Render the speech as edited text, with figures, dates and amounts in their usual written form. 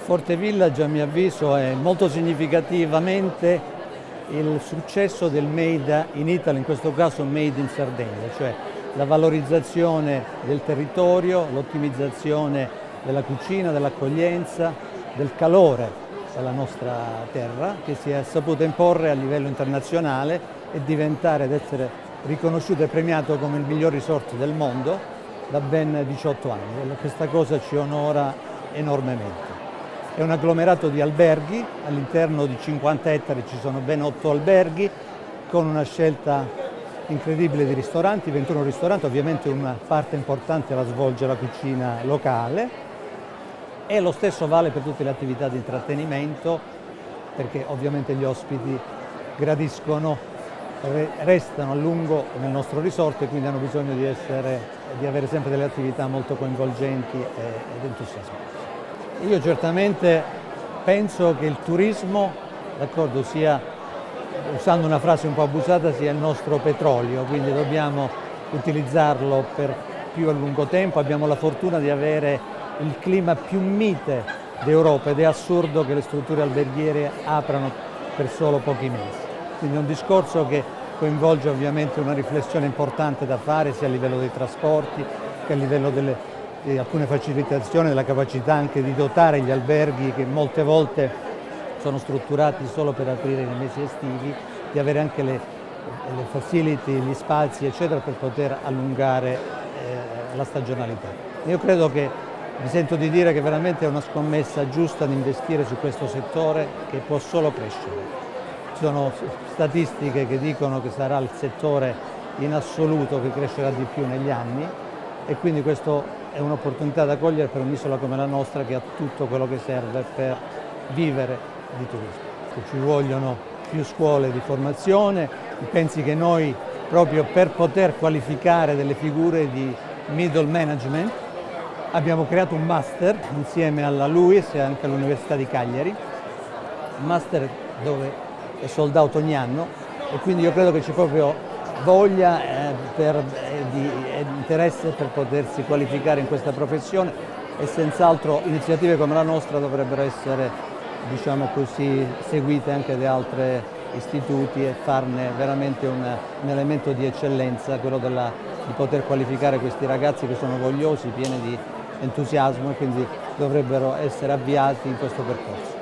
Forte Village, a mio avviso, è molto significativamente il successo del Made in Italy, in questo caso Made in Sardegna, cioè la valorizzazione del territorio, l'ottimizzazione della cucina, dell'accoglienza, del calore della nostra terra, che si è saputa imporre a livello internazionale e diventare ed essere riconosciuto e premiato come il miglior resort del mondo da ben 18 anni. Questa cosa ci onora enormemente. È un agglomerato di alberghi, all'interno di 50 ettari ci sono ben 8 alberghi, con una scelta incredibile di ristoranti, 21 ristoranti, ovviamente una parte importante la svolge la cucina locale, e lo stesso vale per tutte le attività di intrattenimento, perché ovviamente gli ospiti gradiscono, restano a lungo nel nostro resort e quindi hanno bisogno di avere sempre delle attività molto coinvolgenti ed entusiasmanti. Io certamente penso che il turismo, d'accordo, sia, usando una frase un po' abusata, sia il nostro petrolio, quindi dobbiamo utilizzarlo per più a lungo tempo. Abbiamo la fortuna di avere il clima più mite d'Europa ed è assurdo che le strutture alberghiere aprano per solo pochi mesi. Quindi è un discorso che coinvolge ovviamente una riflessione importante da fare sia a livello dei trasporti che a livello di alcune facilitazioni, della capacità anche di dotare gli alberghi, che molte volte sono strutturati solo per aprire nei mesi estivi, di avere anche le facility, gli spazi eccetera per poter allungare la stagionalità. Io credo che, mi sento di dire che veramente è una scommessa giusta di investire su questo settore che può solo crescere. Ci sono statistiche che dicono che sarà il settore in assoluto che crescerà di più negli anni e quindi questo è un'opportunità da cogliere per un'isola come la nostra che ha tutto quello che serve per vivere di turismo. Ci vogliono più scuole di formazione, pensi che noi proprio per poter qualificare delle figure di middle management abbiamo creato un master insieme alla LUISS e anche all'Università di Cagliari, un master dove è sold out ogni anno e quindi io credo che ci proprio voglia di interesse per potersi qualificare in questa professione e senz'altro iniziative come la nostra dovrebbero essere, diciamo così, seguite anche da altri istituti e farne veramente un elemento di eccellenza, quello di poter qualificare questi ragazzi che sono vogliosi, pieni di entusiasmo e quindi dovrebbero essere avviati in questo percorso.